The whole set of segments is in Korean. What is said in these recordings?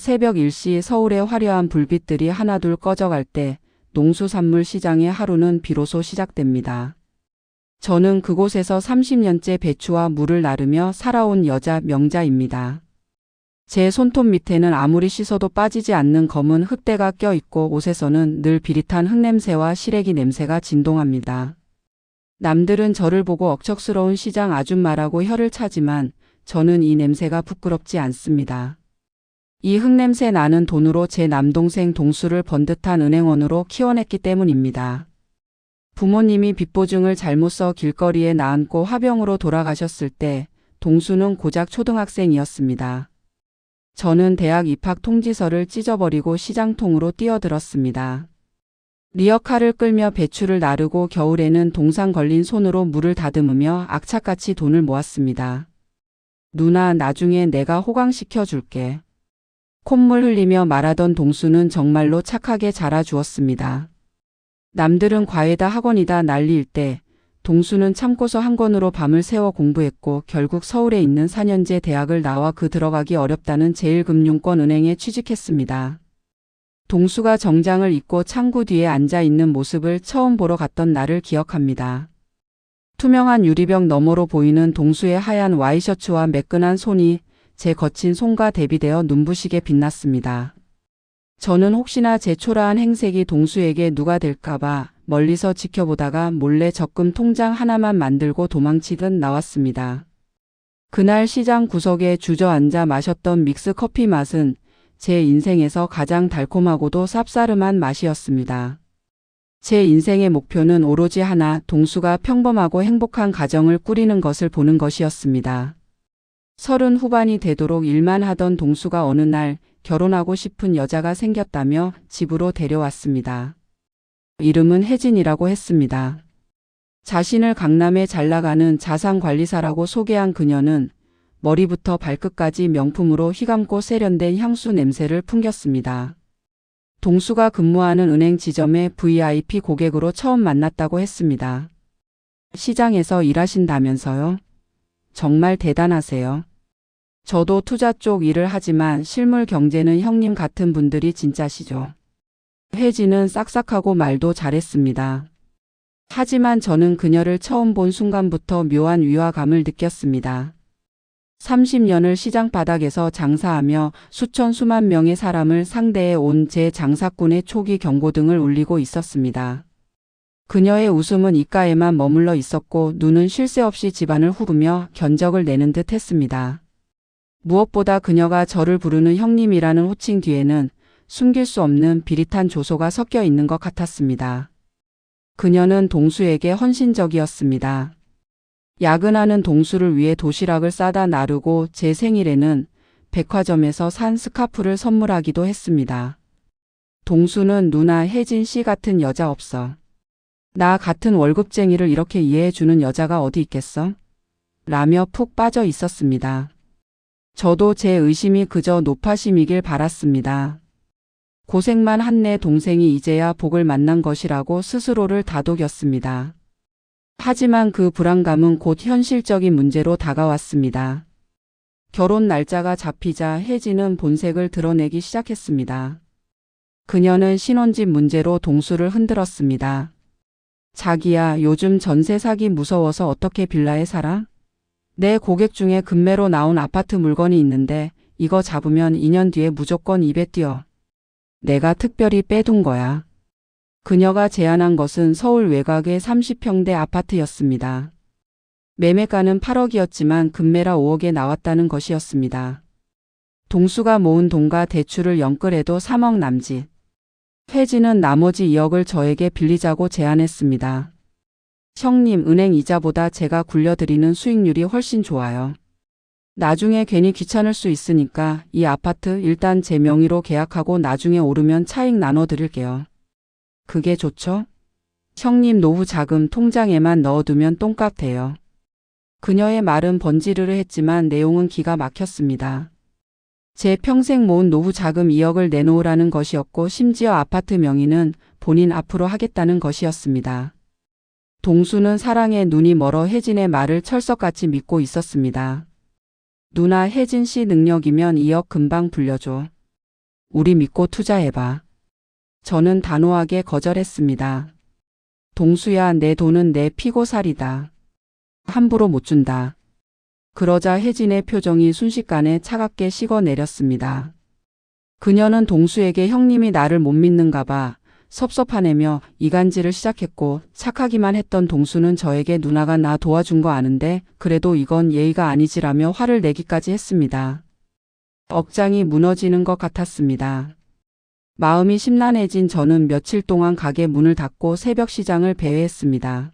새벽 1시 서울의 화려한 불빛들이 하나둘 꺼져갈 때 농수산물 시장의 하루는 비로소 시작됩니다. 저는 그곳에서 30년째 배추와 물을 나르며 살아온 여자 명자입니다. 제 손톱 밑에는 아무리 씻어도 빠지지 않는 검은 흙대가 껴있고 옷에서는 늘 비릿한 흙냄새와 시래기 냄새가 진동합니다. 남들은 저를 보고 억척스러운 시장 아줌마라고 혀를 차지만 저는 이 냄새가 부끄럽지 않습니다. 이 흙냄새 나는 돈으로 제 남동생 동수를 번듯한 은행원으로 키워냈기 때문입니다. 부모님이 빚보증을 잘못 써 길거리에 나앉고 화병으로 돌아가셨을 때 동수는 고작 초등학생이었습니다. 저는 대학 입학 통지서를 찢어버리고 시장통으로 뛰어들었습니다. 리어카를 끌며 배추를 나르고 겨울에는 동상 걸린 손으로 물을 다듬으며 악착같이 돈을 모았습니다. 누나, 나중에 내가 호강시켜 줄게. 콧물 흘리며 말하던 동수는 정말로 착하게 자라주었습니다. 남들은 과외다 학원이다 난리일 때 동수는 참고서 한 권으로 밤을 새워 공부했고 결국 서울에 있는 4년제 대학을 나와 그 들어가기 어렵다는 제1금융권은행에 취직했습니다. 동수가 정장을 입고 창구 뒤에 앉아 있는 모습을 처음 보러 갔던 날을 기억합니다. 투명한 유리병 너머로 보이는 동수의 하얀 와이셔츠와 매끈한 손이 제 거친 손과 대비되어 눈부시게 빛났습니다. 저는 혹시나 제 초라한 행색이 동수에게 누가 될까봐 멀리서 지켜보다가 몰래 적금 통장 하나만 만들고 도망치듯 나왔습니다. 그날 시장 구석에 주저앉아 마셨던 믹스커피 맛은 제 인생에서 가장 달콤하고도 쌉싸름한 맛이었습니다. 제 인생의 목표는 오로지 하나, 동수가 평범하고 행복한 가정을 꾸리는 것을 보는 것이었습니다. 30 후반이 되도록 일만 하던 동수가 어느 날 결혼하고 싶은 여자가 생겼다며 집으로 데려왔습니다. 이름은 혜진이라고 했습니다. 자신을 강남에 잘나가는 자산관리사라고 소개한 그녀는 머리부터 발끝까지 명품으로 휘감고 세련된 향수 냄새를 풍겼습니다. 동수가 근무하는 은행 지점의 VIP 고객으로 처음 만났다고 했습니다. 시장에서 일하신다면서요? 정말 대단하세요. 저도 투자 쪽 일을 하지만 실물 경제는 형님 같은 분들이 진짜시죠. 혜진은 싹싹하고 말도 잘했습니다. 하지만 저는 그녀를 처음 본 순간부터 묘한 위화감을 느꼈습니다. 30년을 시장 바닥에서 장사하며 수천 수만 명의 사람을 상대해 온 제 장사꾼의 초기 경고등을 울리고 있었습니다. 그녀의 웃음은 입가에만 머물러 있었고 눈은 쉴 새 없이 집안을 후으며 견적을 내는 듯 했습니다. 무엇보다 그녀가 저를 부르는 형님이라는 호칭 뒤에는 숨길 수 없는 비릿한 조소가 섞여 있는 것 같았습니다. 그녀는 동수에게 헌신적이었습니다. 야근하는 동수를 위해 도시락을 싸다 나르고 제 생일에는 백화점에서 산 스카프를 선물하기도 했습니다. 동수는 누나 혜진 씨 같은 여자 없어. 나 같은 월급쟁이를 이렇게 이해해주는 여자가 어디 있겠어? 라며 푹 빠져 있었습니다. 저도 제 의심이 그저 높아심이길 바랐습니다. 고생만 한 내 동생이 이제야 복을 만난 것이라고 스스로를 다독였습니다. 하지만 그 불안감은 곧 현실적인 문제로 다가왔습니다. 결혼 날짜가 잡히자 혜진은 본색을 드러내기 시작했습니다. 그녀는 신혼집 문제로 동수를 흔들었습니다. 자기야, 요즘 전세 사기 무서워서 어떻게 빌라에 살아? 내 고객 중에 급매로 나온 아파트 물건이 있는데 이거 잡으면 2년 뒤에 무조건 입에 뛰어. 내가 특별히 빼둔 거야. 그녀가 제안한 것은 서울 외곽의 30평대 아파트였습니다. 매매가는 8억이었지만 급매라 5억에 나왔다는 것이었습니다. 동수가 모은 돈과 대출을 연끌해도 3억 남짓. 혜진은 나머지 2억을 저에게 빌리자고 제안했습니다. 형님, 은행 이자보다 제가 굴려드리는 수익률이 훨씬 좋아요. 나중에 괜히 귀찮을 수 있으니까 이 아파트 일단 제 명의로 계약하고 나중에 오르면 차익 나눠드릴게요. 그게 좋죠? 형님, 노후 자금 통장에만 넣어두면 똥값 돼요. 그녀의 말은 번지르르 했지만 내용은 기가 막혔습니다. 제 평생 모은 노후 자금 2억을 내놓으라는 것이었고 심지어 아파트 명의는 본인 앞으로 하겠다는 것이었습니다. 동수는 사랑에 눈이 멀어 혜진의 말을 철석같이 믿고 있었습니다. 누나, 혜진 씨 능력이면 2억 금방 불려줘. 우리 믿고 투자해봐. 저는 단호하게 거절했습니다. 동수야, 내 돈은 내 피고 살이다. 함부로 못 준다. 그러자 혜진의 표정이 순식간에 차갑게 식어내렸습니다. 그녀는 동수에게 형님이 나를 못 믿는가 봐 섭섭하내며 이간질을 시작했고, 착하기만 했던 동수는 저에게 누나가 나 도와준 거 아는데 그래도 이건 예의가 아니지라며 화를 내기까지 했습니다. 억장이 무너지는 것 같았습니다. 마음이 심란해진 저는 며칠 동안 가게 문을 닫고 새벽 시장을 배회했습니다.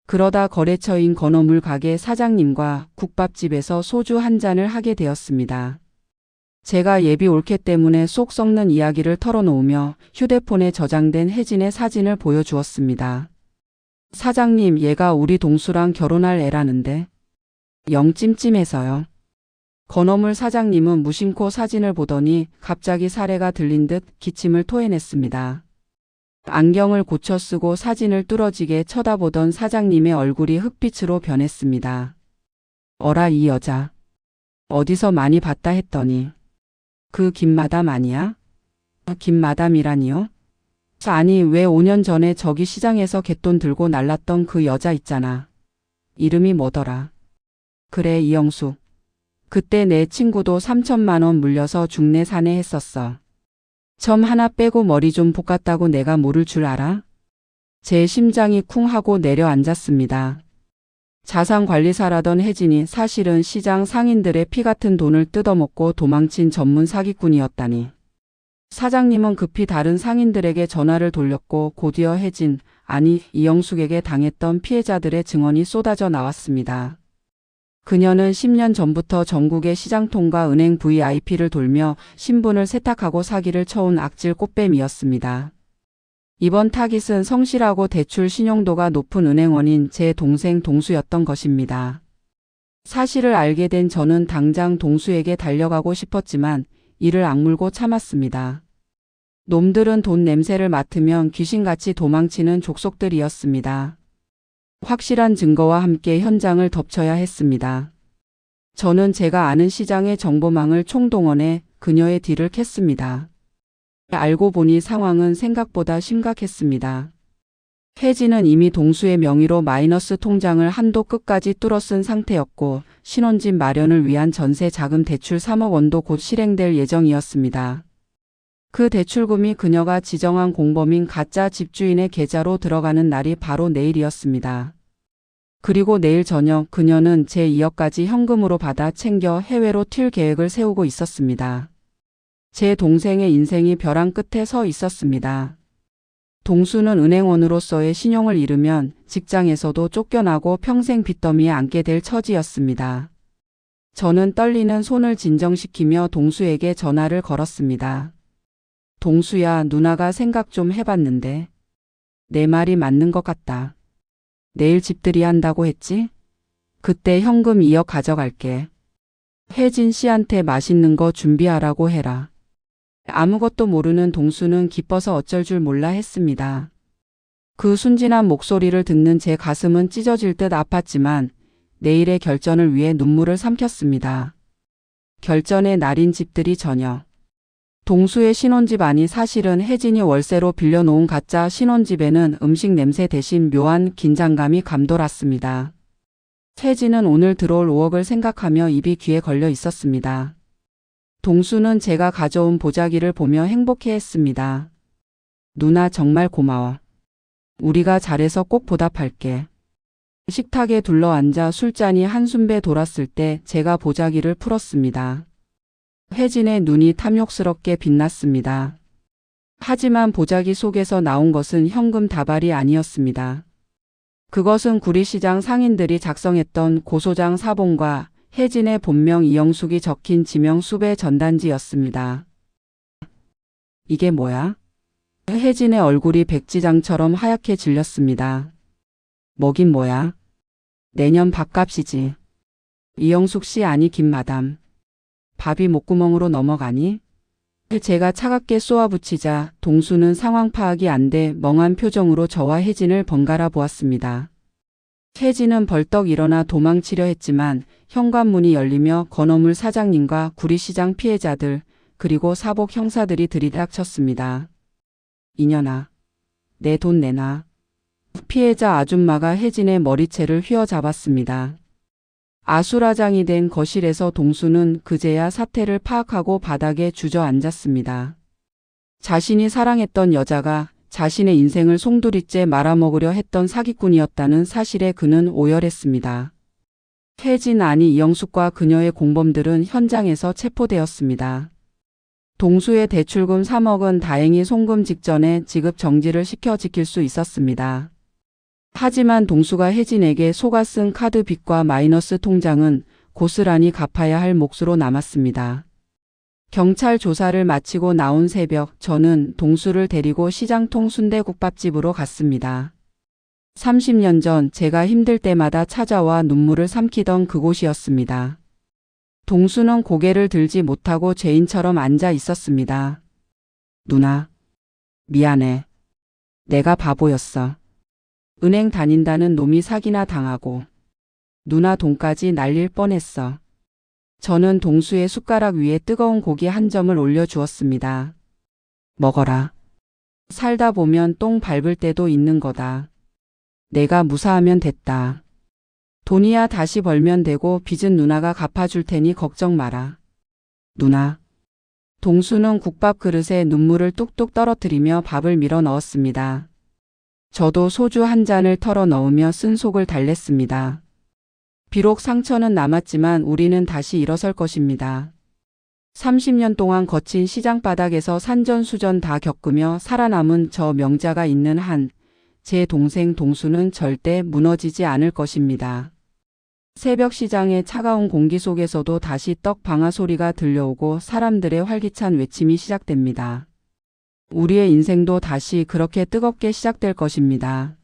그러다 거래처인 건어물 가게 사장님과 국밥집에서 소주 한 잔을 하게 되었습니다. 제가 예비 올케 때문에 속 썩는 이야기를 털어놓으며 휴대폰에 저장된 혜진의 사진을 보여주었습니다. 사장님, 얘가 우리 동수랑 결혼할 애라는데. 영 찜찜해서요. 건어물 사장님은 무심코 사진을 보더니 갑자기 사례가 들린 듯 기침을 토해냈습니다. 안경을 고쳐 쓰고 사진을 뚫어지게 쳐다보던 사장님의 얼굴이 흑빛으로 변했습니다. 어라, 이 여자. 어디서 많이 봤다 했더니. 그 김마담 아니야? 김마담이라니요? 아니, 왜 5년 전에 저기 시장에서 갯돈 들고 날랐던 그 여자 있잖아. 이름이 뭐더라? 그래, 이영숙. 그때 내 친구도 3천만 원 물려서 중내 사내 했었어. 점 하나 빼고 머리 좀 볶았다고 내가 모를 줄 알아? 제 심장이 쿵 하고 내려앉았습니다. 자산관리사라던 혜진이 사실은 시장 상인들의 피 같은 돈을 뜯어먹고 도망친 전문 사기꾼이었다니. 사장님은 급히 다른 상인들에게 전화를 돌렸고 곧이어 혜진, 아니 이영숙에게 당했던 피해자들의 증언이 쏟아져 나왔습니다. 그녀는 10년 전부터 전국의 시장통과 은행 VIP를 돌며 신분을 세탁하고 사기를 쳐온 악질 꽃뱀이었습니다. 이번 타깃은 성실하고 대출 신용도가 높은 은행원인 제 동생 동수였던 것입니다. 사실을 알게 된 저는 당장 동수에게 달려가고 싶었지만 이를 악물고 참았습니다. 놈들은 돈 냄새를 맡으면 귀신같이 도망치는 족속들이었습니다. 확실한 증거와 함께 현장을 덮쳐야 했습니다. 저는 제가 아는 시장의 정보망을 총동원해 그녀의 뒤를 캤습니다. 알고 보니 상황은 생각보다 심각했습니다. 혜진은 이미 동수의 명의로 마이너스 통장을 한도 끝까지 뚫어쓴 상태였고 신혼집 마련을 위한 전세 자금 대출 3억 원도 곧 실행될 예정이었습니다. 그 대출금이 그녀가 지정한 공범인 가짜 집주인의 계좌로 들어가는 날이 바로 내일이었습니다. 그리고 내일 저녁 그녀는 제 2억까지 현금으로 받아 챙겨 해외로 튈 계획을 세우고 있었습니다. 제 동생의 인생이 벼랑 끝에 서 있었습니다. 동수는 은행원으로서의 신용을 잃으면 직장에서도 쫓겨나고 평생 빚더미에 앉게 될 처지였습니다. 저는 떨리는 손을 진정시키며 동수에게 전화를 걸었습니다. 동수야, 누나가 생각 좀 해봤는데 내 말이 맞는 것 같다. 내일 집들이 한다고 했지? 그때 현금 2억 가져갈게. 혜진 씨한테 맛있는 거 준비하라고 해라. 아무것도 모르는 동수는 기뻐서 어쩔 줄 몰라 했습니다. 그 순진한 목소리를 듣는 제 가슴은 찢어질 듯 아팠지만 내일의 결전을 위해 눈물을 삼켰습니다. 결전의 날인 집들이 저녁. 동수의 신혼집 아니 사실은 혜진이 월세로 빌려놓은 가짜 신혼집에는 음식 냄새 대신 묘한 긴장감이 감돌았습니다. 혜진은 오늘 들어올 5억을 생각하며 입이 귀에 걸려 있었습니다. 동수는 제가 가져온 보자기를 보며 행복해했습니다. 누나 정말 고마워. 우리가 잘해서 꼭 보답할게. 식탁에 둘러앉아 술잔이 한숨배 돌았을 때 제가 보자기를 풀었습니다. 혜진의 눈이 탐욕스럽게 빛났습니다. 하지만 보자기 속에서 나온 것은 현금 다발이 아니었습니다. 그것은 구리시장 상인들이 작성했던 고소장 사본과 혜진의 본명 이영숙이 적힌 지명 수배 전단지였습니다. 이게 뭐야? 혜진의 얼굴이 백지장처럼 하얗게 질렸습니다. 뭐긴 뭐야? 내년 밥값이지. 이영숙 씨 아니 김마담. 밥이 목구멍으로 넘어가니? 제가 차갑게 쏘아붙이자 동수는 상황 파악이 안 돼 멍한 표정으로 저와 혜진을 번갈아 보았습니다. 혜진은 벌떡 일어나 도망치려 했지만 현관문이 열리며 건어물 사장님과 구리시장 피해자들 그리고 사복 형사들이 들이닥쳤습니다. 이년아, 내 돈 내놔. 피해자 아줌마가 혜진의 머리채를 휘어잡았습니다. 아수라장이 된 거실에서 동수는 그제야 사태를 파악하고 바닥에 주저앉았습니다. 자신이 사랑했던 여자가 자신의 인생을 송두리째 말아먹으려 했던 사기꾼이었다는 사실에 그는 오열했습니다. 혜진 아니 이영숙과 그녀의 공범들은 현장에서 체포되었습니다. 동수의 대출금 3억은 다행히 송금 직전에 지급 정지를 시켜 지킬 수 있었습니다. 하지만 동수가 혜진에게 속아 쓴 카드 빚과 마이너스 통장은 고스란히 갚아야 할 몫으로 남았습니다. 경찰 조사를 마치고 나온 새벽, 저는 동수를 데리고 시장통 순대국밥집으로 갔습니다. 30년 전 제가 힘들 때마다 찾아와 눈물을 삼키던 그곳이었습니다. 동수는 고개를 들지 못하고 죄인처럼 앉아 있었습니다. 누나, 미안해. 내가 바보였어. 은행 다닌다는 놈이 사기나 당하고 누나 돈까지 날릴 뻔했어. 저는 동수의 숟가락 위에 뜨거운 고기 한 점을 올려주었습니다. 먹어라. 살다 보면 똥 밟을 때도 있는 거다. 내가 무사하면 됐다. 돈이야 다시 벌면 되고 빚은 누나가 갚아줄 테니 걱정 마라. 누나. 동수는 국밥 그릇에 눈물을 뚝뚝 떨어뜨리며 밥을 밀어 넣었습니다. 저도 소주 한 잔을 털어 넣으며 쓴 속을 달랬습니다. 비록 상처는 남았지만 우리는 다시 일어설 것입니다. 30년 동안 거친 시장 바닥에서 산전수전 다 겪으며 살아남은 저 명자가 있는 한 제 동생 동수는 절대 무너지지 않을 것입니다. 새벽 시장의 차가운 공기 속에서도 다시 떡 방아 소리가 들려오고 사람들의 활기찬 외침이 시작됩니다. 우리의 인생도 다시 그렇게 뜨겁게 시작될 것입니다.